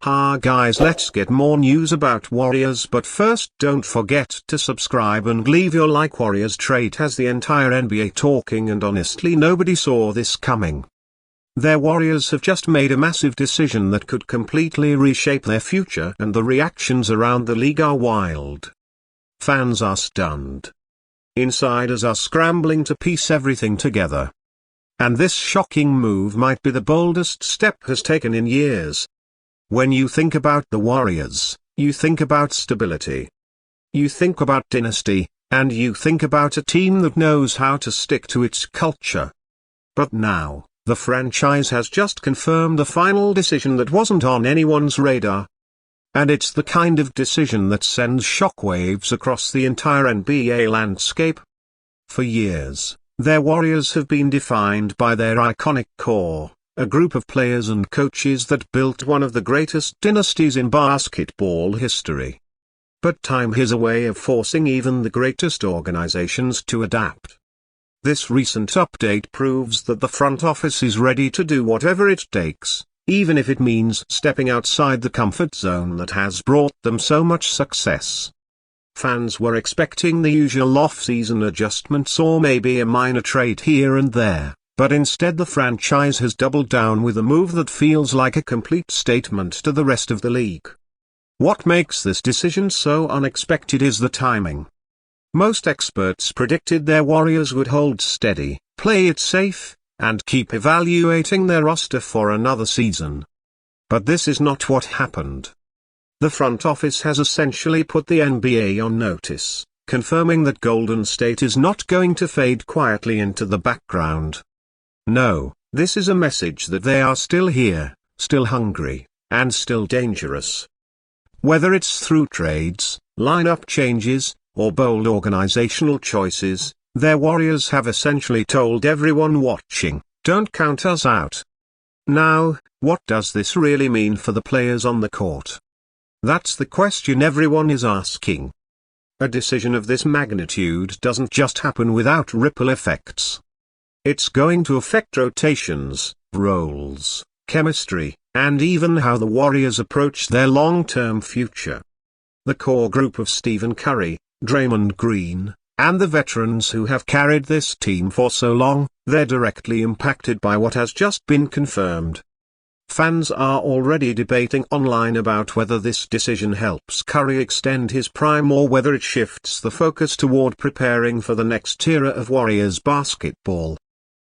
Ha guys, let's get more news about Warriors, but first don't forget to subscribe and leave your like. Warriorstrade has the entire NBA talking, and honestly nobody saw this coming. Their Warriors have just made a massive decision that could completely reshape their future, and the reactions around the league are wild. Fans are stunned. Insiders are scrambling to piece everything together. And this shocking move might be the boldest step has taken in years. When you think about the Warriors, you think about stability. You think about dynasty, and you think about a team that knows how to stick to its culture. But now, the franchise has just confirmed a final decision that wasn't on anyone's radar. And it's the kind of decision that sends shockwaves across the entire NBA landscape. For years, their Warriors have been defined by their iconic core, a group of players and coaches that built one of the greatest dynasties in basketball history. But time has a way of forcing even the greatest organizations to adapt. This recent update proves that the front office is ready to do whatever it takes, even if it means stepping outside the comfort zone that has brought them so much success. Fans were expecting the usual off-season adjustments or maybe a minor trade here and there. But instead the franchise has doubled down with a move that feels like a complete statement to the rest of the league. What makes this decision so unexpected is the timing. Most experts predicted their Warriors would hold steady, play it safe, and keep evaluating their roster for another season. But this is not what happened. The front office has essentially put the NBA on notice, confirming that Golden State is not going to fade quietly into the background. No, this is a message that they are still here, still hungry, and still dangerous. Whether it's through trades, lineup changes, or bold organizational choices, their Warriors have essentially told everyone watching, "Don't count us out." Now, what does this really mean for the players on the court? That's the question everyone is asking. A decision of this magnitude doesn't just happen without ripple effects. It's going to affect rotations, roles, chemistry, and even how the Warriors approach their long-term future. The core group of Stephen Curry, Draymond Green, and the veterans who have carried this team for so long, they're directly impacted by what has just been confirmed. Fans are already debating online about whether this decision helps Curry extend his prime or whether it shifts the focus toward preparing for the next era of Warriors basketball.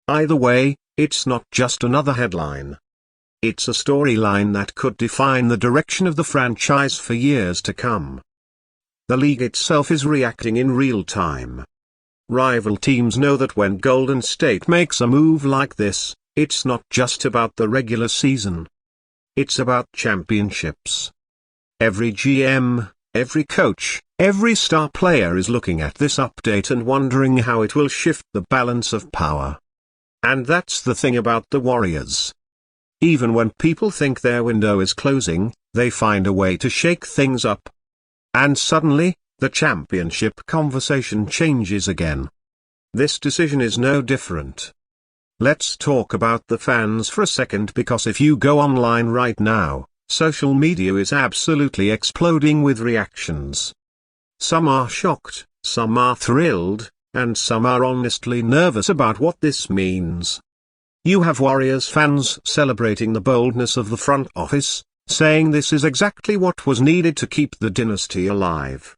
Either way, it's not just another headline. It's a storyline that could define the direction of the franchise for years to come. The league itself is reacting in real time. Rival teams know that when Golden State makes a move like this, it's not just about the regular season. It's about championships. Every GM, every coach, every star player is looking at this update and wondering how it will shift the balance of power. And that's the thing about the Warriors. Even when people think their window is closing, they find a way to shake things up. And suddenly, the championship conversation changes again. This decision is no different. Let's talk about the fans for a second, because if you go online right now, social media is absolutely exploding with reactions. Some are shocked, some are thrilled, and some are honestly nervous about what this means. You have Warriors fans celebrating the boldness of the front office, saying this is exactly what was needed to keep the dynasty alive.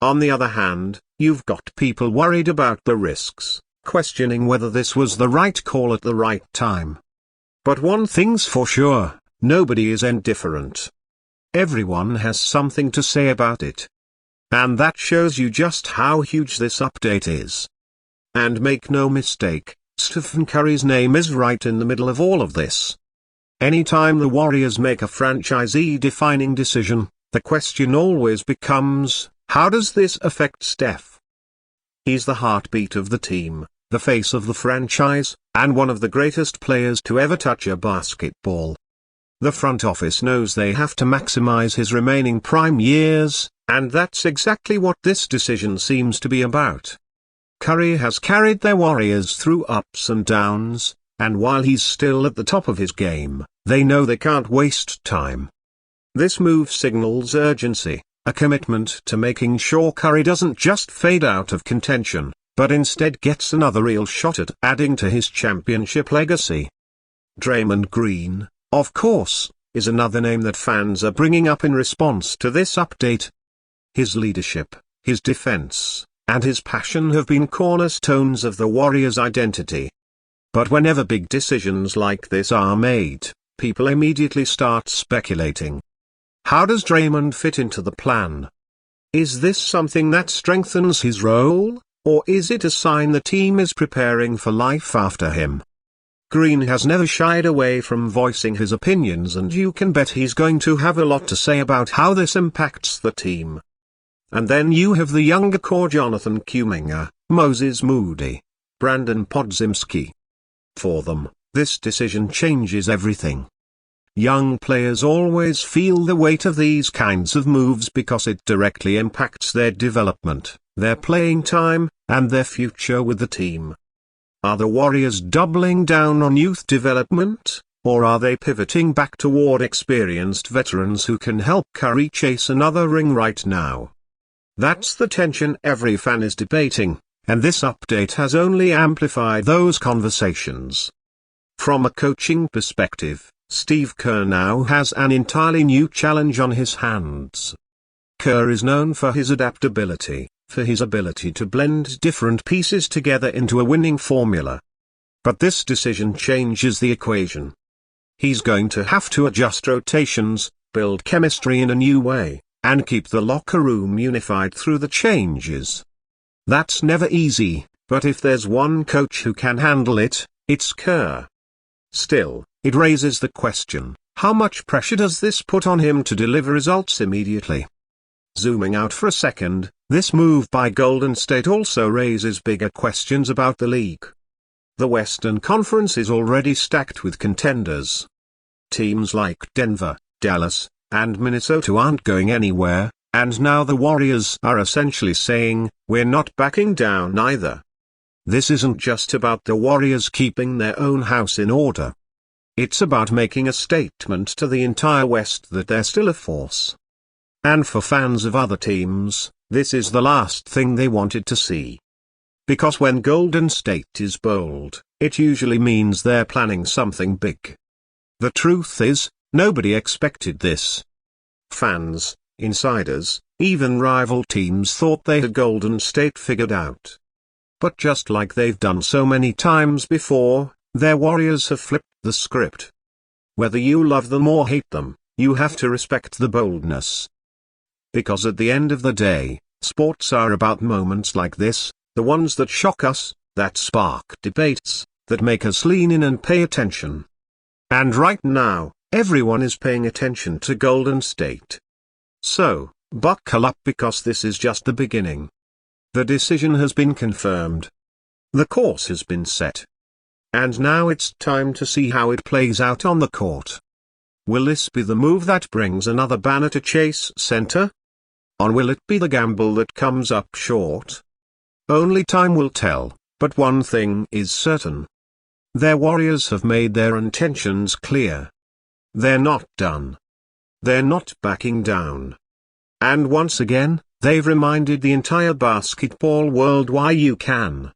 On the other hand, you've got people worried about the risks, questioning whether this was the right call at the right time. But one thing's for sure, nobody is indifferent. Everyone has something to say about it. And that shows you just how huge this update is. And make no mistake, Stephen Curry's name is right in the middle of all of this. Anytime the Warriors make a franchisee-defining decision, the question always becomes, how does this affect Steph? He's the heartbeat of the team, the face of the franchise, and one of the greatest players to ever touch a basketball. The front office knows they have to maximize his remaining prime years, and that's exactly what this decision seems to be about. Curry has carried their Warriors through ups and downs, and while he's still at the top of his game, they know they can't waste time. This move signals urgency, a commitment to making sure Curry doesn't just fade out of contention, but instead gets another real shot at adding to his championship legacy. Draymond Green, of course, is another name that fans are bringing up in response to this update. His leadership, his defense, and his passion have been cornerstones of the Warriors' identity. But whenever big decisions like this are made, people immediately start speculating. How does Draymond fit into the plan? Is this something that strengthens his role, or is it a sign the team is preparing for life after him? Green has never shied away from voicing his opinions, and you can bet he's going to have a lot to say about how this impacts the team. And then you have the younger core: Jonathan Kuminga, Moses Moody, Brandon Podziemski. For them, this decision changes everything. Young players always feel the weight of these kinds of moves because it directly impacts their development, their playing time, and their future with the team. Are the Warriors doubling down on youth development, or are they pivoting back toward experienced veterans who can help Curry chase another ring right now? That's the tension every fan is debating, and this update has only amplified those conversations. From a coaching perspective, Steve Kerr now has an entirely new challenge on his hands. Kerr is known for his adaptability, for his ability to blend different pieces together into a winning formula. But this decision changes the equation. He's going to have to adjust rotations, build chemistry in a new way, and keep the locker room unified through the changes. That's never easy, but if there's one coach who can handle it, it's Kerr. Still, it raises the question, how much pressure does this put on him to deliver results immediately? Zooming out for a second, this move by Golden State also raises bigger questions about the league. The Western Conference is already stacked with contenders. Teams like Denver, Dallas, and Minnesota aren't going anywhere, and now the Warriors are essentially saying, we're not backing down either. This isn't just about the Warriors keeping their own house in order. It's about making a statement to the entire West that they're still a force. And for fans of other teams, this is the last thing they wanted to see. Because when Golden State is bold, it usually means they're planning something big. The truth is, nobody expected this. Fans, insiders, even rival teams thought they had Golden State figured out. But just like they've done so many times before, their Warriors have flipped the script. Whether you love them or hate them, you have to respect the boldness. Because at the end of the day, sports are about moments like this, the ones that shock us, that spark debates, that make us lean in and pay attention. And right now, everyone is paying attention to Golden State. So, buckle up because this is just the beginning. The decision has been confirmed. The course has been set. And now it's time to see how it plays out on the court. Will this be the move that brings another banner to Chase Center? Or will it be the gamble that comes up short? Only time will tell, but one thing is certain. Their Warriors have made their intentions clear. They're not done. They're not backing down. And once again, they've reminded the entire basketball world why you can.